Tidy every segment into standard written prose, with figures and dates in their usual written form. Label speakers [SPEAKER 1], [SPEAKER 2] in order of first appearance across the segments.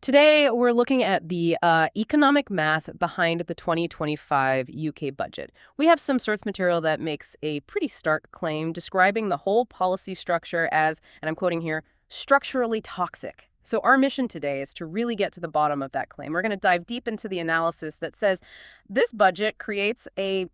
[SPEAKER 1] Today, we're looking at the economic math behind the 2025 UK budget. We have some source material that makes a pretty stark claim describing the whole policy structure as, and I'm quoting here, structurally toxic. So, our mission today is to really get to the bottom of that claim. We're going to dive deep into the analysis that says this budget creates a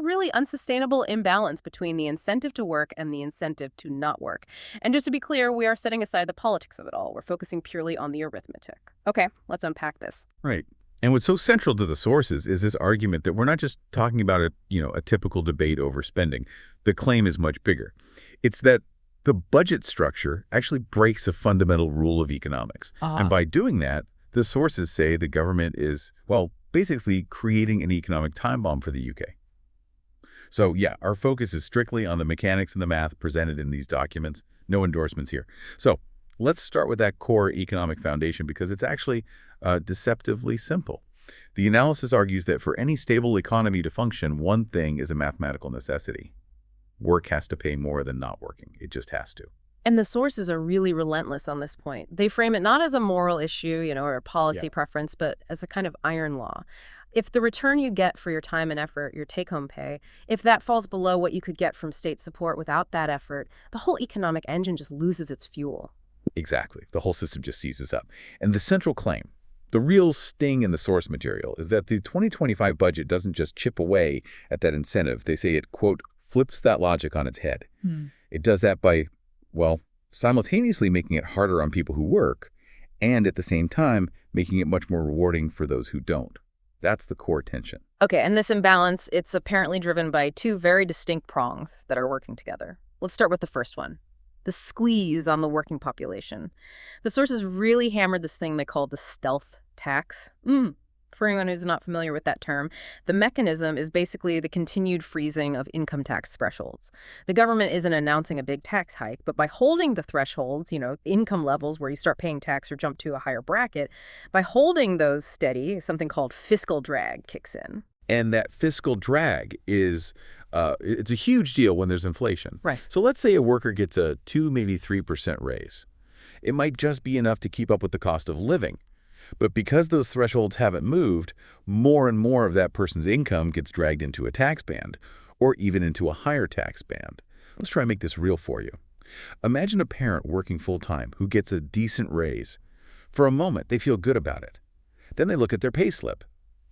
[SPEAKER 1] really unsustainable imbalance between the incentive to work and the incentive to not work. And just to be clear, we are setting aside the politics of it all. We're focusing purely on the arithmetic. Okay, let's unpack this.
[SPEAKER 2] Right. And what's so central to the sources is this argument that we're not just talking about a typical debate over spending. The claim is much bigger. It's that the budget structure actually breaks a fundamental rule of economics. And by doing that, the sources say the government is, well, basically creating an economic time bomb for the UK. So yeah, our focus is strictly on the mechanics and the math presented in these documents. No endorsements here. So let's start with that core economic foundation because it's actually deceptively simple. The analysis argues that for any stable economy to function, one thing is a mathematical necessity. Work has to pay more than not working. It just has to.
[SPEAKER 1] And the sources are really relentless on this point. They frame it not as a moral issue, or a policy preference, but as a kind of iron law. If the return you get for your time and effort, your take-home pay, if that falls below what you could get from state support without that effort, the whole economic engine just loses its fuel.
[SPEAKER 2] Exactly. The whole system just seizes up. And the central claim, the real sting in the source material, is that the 2025 budget doesn't just chip away at that incentive. They say it, quote, flips that logic on its head. It does that by, well, simultaneously making it harder on people who work and at the same time making it much more rewarding for those who don't. That's the core tension.
[SPEAKER 1] Okay, and this imbalance, it's apparently driven by two very distinct prongs that are working together. Let's start with the first one. The squeeze on the working population. The sources really hammered this thing they call the stealth tax. For anyone who's not familiar with that term, the mechanism is basically the continued freezing of income tax thresholds. The government isn't announcing a big tax hike, but by holding the thresholds, income levels where you start paying tax or jump to a higher bracket, by holding those steady, something called fiscal drag kicks in.
[SPEAKER 2] And that fiscal drag is, it's a huge deal when there's inflation.
[SPEAKER 1] Right.
[SPEAKER 2] So let's say a worker gets a 2, maybe 3% raise. It might just be enough to keep up with the cost of living. But because those thresholds haven't moved, more and more of that person's income gets dragged into a tax band, or even into a higher tax band. Let's try and make this real for you. Imagine a parent working full-time who gets a decent raise. For a moment, they feel good about it. Then they look at their pay slip,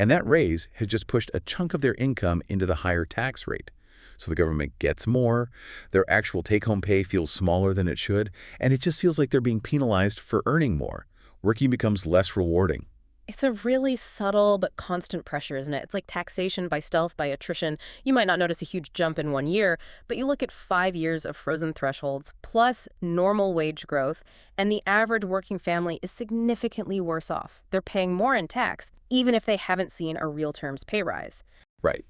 [SPEAKER 2] and that raise has just pushed a chunk of their income into the higher tax rate. So the government gets more, their actual take-home pay feels smaller than it should, and it just feels like they're being penalized for earning more. Working becomes less rewarding.
[SPEAKER 1] It's a really subtle but constant pressure, isn't it? It's like taxation by stealth, by attrition. You might not notice a huge jump in 1 year, but you look at 5 years of frozen thresholds plus normal wage growth, and the average working family is significantly worse off. They're paying more in tax, even if they haven't seen a real terms pay rise.
[SPEAKER 2] Right.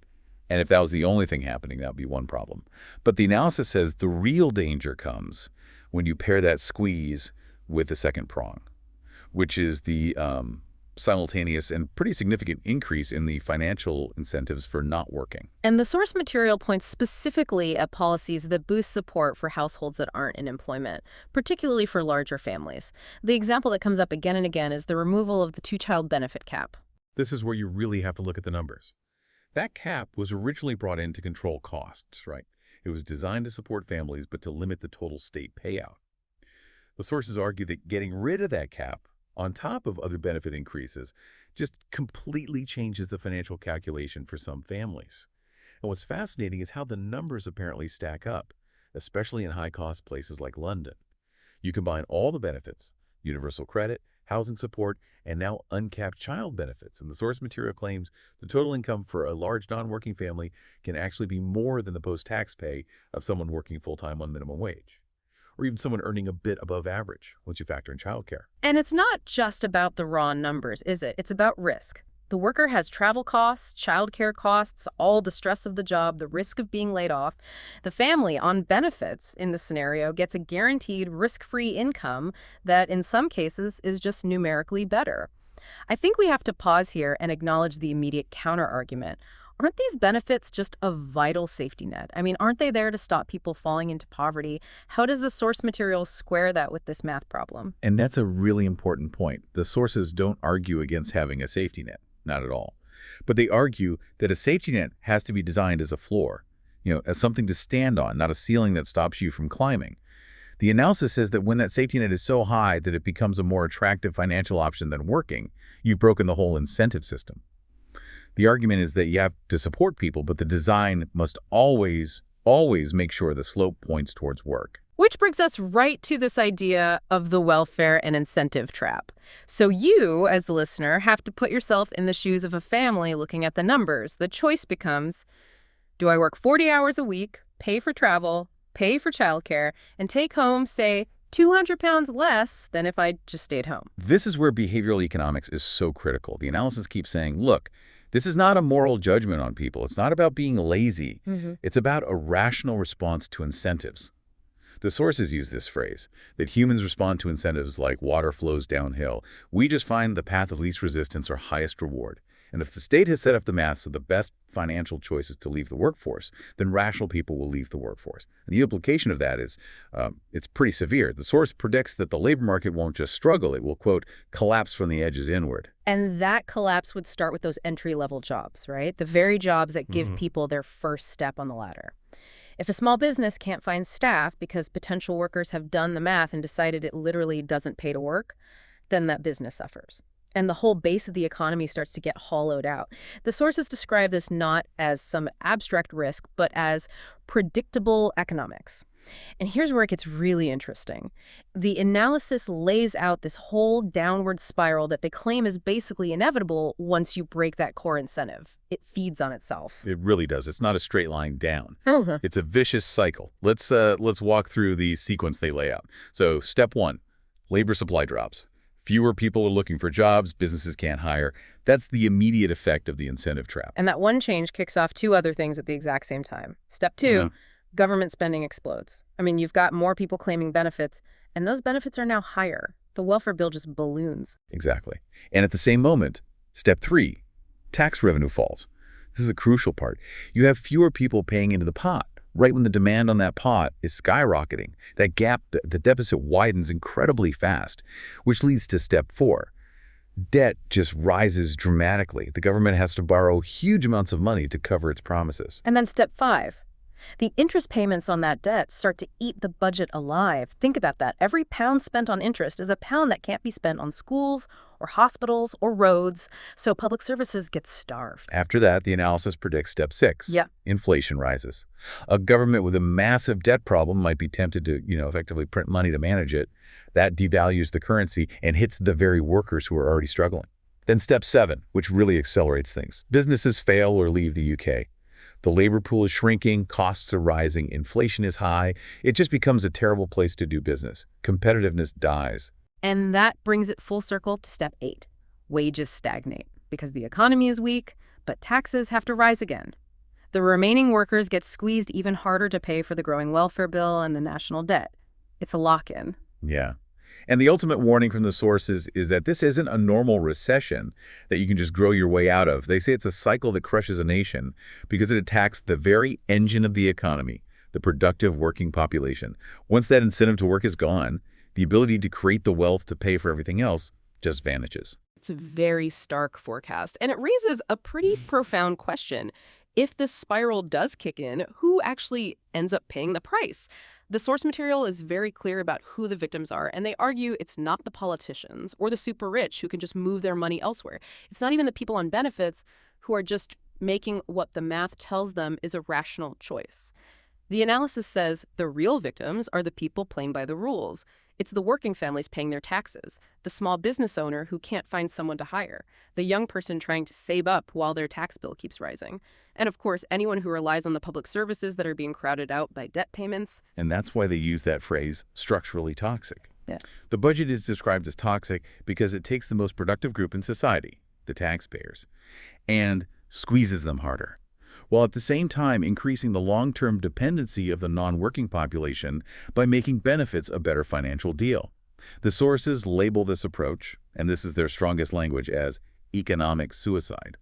[SPEAKER 2] And if that was the only thing happening, that would be one problem. But the analysis says the real danger comes when you pair that squeeze with the second prong, which is the simultaneous and pretty significant increase in the financial incentives for not working.
[SPEAKER 1] And the source material points specifically at policies that boost support for households that aren't in employment, particularly for larger families. The example that comes up again and again is the removal of the two-child benefit cap.
[SPEAKER 2] This is where you really have to look at the numbers. That cap was originally brought in to control costs, right? It was designed to support families, but to limit the total state payout. The sources argue that getting rid of that cap on top of other benefit increases just completely changes the financial calculation for some families. And what's fascinating is how the numbers apparently stack up, especially in high-cost places like London. You combine all the benefits, universal credit, housing support, and now uncapped child benefits, and the source material claims the total income for a large non-working family can actually be more than the post-tax pay of someone working full-time on minimum wage, or even someone earning a bit above average once you factor in childcare.
[SPEAKER 1] And it's not just about the raw numbers, is it? It's about risk. The worker has travel costs, childcare costs, all the stress of the job, the risk of being laid off. The family on benefits in this scenario gets a guaranteed risk-free income that in some cases is just numerically better. I think we have to pause here and acknowledge the immediate counter-argument. Aren't these benefits just a vital safety net? I mean, aren't they there to stop people falling into poverty? How does the source material square that with this math problem?
[SPEAKER 2] And that's a really important point. The sources don't argue against having a safety net, not at all. But they argue that a safety net has to be designed as a floor, as something to stand on, not a ceiling that stops you from climbing. The analysis says that when that safety net is so high that it becomes a more attractive financial option than working, you've broken the whole incentive system. The argument is that you have to support people, but the design must always make sure the slope points towards work.
[SPEAKER 1] Which brings us right to this idea of the welfare and incentive trap. So you, as the listener, have to put yourself in the shoes of a family looking at the numbers. The choice becomes, do I work 40 hours a week, pay for travel, pay for childcare, and take home, say, 200 pounds less than if I just stayed home?
[SPEAKER 2] This is where behavioral economics is so critical. The analysis keeps saying, look, this is not a moral judgment on people. It's not about being lazy. It's about a rational response to incentives. The sources use this phrase, that humans respond to incentives like water flows downhill. We just find the path of least resistance or highest reward. And if the state has set up the math so the best financial choice is to leave the workforce, then rational people will leave the workforce. And the implication of that is it's pretty severe. The source predicts that the labor market won't just struggle, it will, quote, collapse from the edges inward.
[SPEAKER 1] And that collapse would start with those entry-level jobs, right? The very jobs that give people their first step on the ladder. If a small business can't find staff because potential workers have done the math and decided it literally doesn't pay to work, then that business suffers. And the whole base of the economy starts to get hollowed out. The sources describe this not as some abstract risk, but as predictable economics. And here's where it gets really interesting. The analysis lays out this whole downward spiral that they claim is basically inevitable once you break that core incentive. It feeds on itself.
[SPEAKER 2] It really does. It's not a straight line down.
[SPEAKER 1] Uh-huh.
[SPEAKER 2] It's a vicious cycle. Let's walk through the sequence they lay out. So step 1, labor supply drops. Fewer people are looking for jobs, businesses can't hire. That's the immediate effect of the incentive trap.
[SPEAKER 1] And that one change kicks off 2 other things at the exact same time. Step 2, government spending explodes. I mean, you've got more people claiming benefits, and those benefits are now higher. The welfare bill just balloons.
[SPEAKER 2] Exactly. And at the same moment, step 3, tax revenue falls. This is a crucial part. You have fewer people paying into the pot. Right when the demand on that pot is skyrocketing, that gap, the deficit widens incredibly fast, which leads to step 4. Debt just rises dramatically. The government has to borrow huge amounts of money to cover its promises.
[SPEAKER 1] And then step 5. The interest payments on that debt start to eat the budget alive. Think about that. Every pound spent on interest is a pound that can't be spent on schools or hospitals or roads, so public services get starved.
[SPEAKER 2] After that, the analysis predicts step 6.
[SPEAKER 1] Yeah.
[SPEAKER 2] Inflation rises. A government with a massive debt problem might be tempted to, effectively print money to manage it. That devalues the currency and hits the very workers who are already struggling. Then step 7, which really accelerates things. Businesses fail or leave the UK. The labor pool is shrinking, costs are rising, inflation is high. It just becomes a terrible place to do business. Competitiveness dies.
[SPEAKER 1] And that brings it full circle to step 8. Wages stagnate because the economy is weak, but taxes have to rise again. The remaining workers get squeezed even harder to pay for the growing welfare bill and the national debt. It's a lock-in.
[SPEAKER 2] Yeah. And the ultimate warning from the sources is that this isn't a normal recession that you can just grow your way out of. They say it's a cycle that crushes a nation because it attacks the very engine of the economy, the productive working population. Once that incentive to work is gone, the ability to create the wealth to pay for everything else just vanishes.
[SPEAKER 1] It's a very stark forecast, and it raises a pretty profound question. If this spiral does kick in, who actually ends up paying the price? The source material is very clear about who the victims are, and they argue it's not the politicians or the super rich who can just move their money elsewhere. It's not even the people on benefits who are just making what the math tells them is a rational choice. The analysis says the real victims are the people playing by the rules. It's the working families paying their taxes, the small business owner who can't find someone to hire, the young person trying to save up while their tax bill keeps rising, and of course, anyone who relies on the public services that are being crowded out by debt payments.
[SPEAKER 2] And that's why they use that phrase, structurally toxic.
[SPEAKER 1] Yeah.
[SPEAKER 2] The budget is described as toxic because it takes the most productive group in society, the taxpayers, and squeezes them harder, while at the same time increasing the long-term dependency of the non-working population by making benefits a better financial deal. The sources label this approach, and this is their strongest language, as economic suicide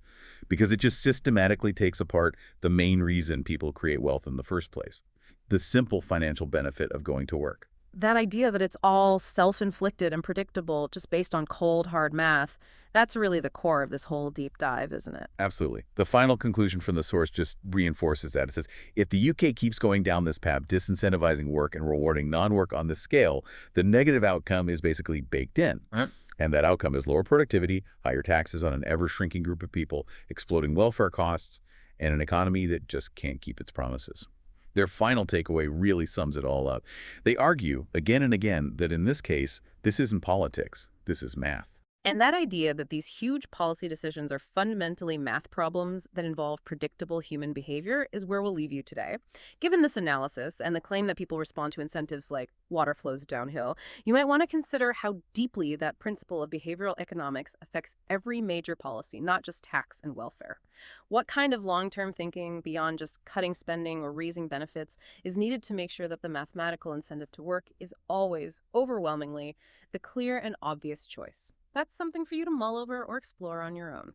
[SPEAKER 2] because it just systematically takes apart the main reason people create wealth in the first place, the simple financial benefit of going to work.
[SPEAKER 1] That idea that it's all self-inflicted and predictable just based on cold, hard math, that's really the core of this whole deep dive, isn't it?
[SPEAKER 2] Absolutely. The final conclusion from the source just reinforces that. It says, if the UK keeps going down this path, disincentivizing work and rewarding non-work on this scale, the negative outcome is basically baked in.
[SPEAKER 3] Right.
[SPEAKER 2] And that outcome is lower productivity, higher taxes on an ever-shrinking group of people, exploding welfare costs, and an economy that just can't keep its promises. Their final takeaway really sums it all up. They argue again and again that in this case, this isn't politics, this is math.
[SPEAKER 1] And that idea that these huge policy decisions are fundamentally math problems that involve predictable human behavior is where we'll leave you today. Given this analysis and the claim that people respond to incentives like water flows downhill, you might want to consider how deeply that principle of behavioral economics affects every major policy, not just tax and welfare. What kind of long-term thinking beyond just cutting spending or raising benefits is needed to make sure that the mathematical incentive to work is always, overwhelmingly, the clear and obvious choice? That's something for you to mull over or explore on your own.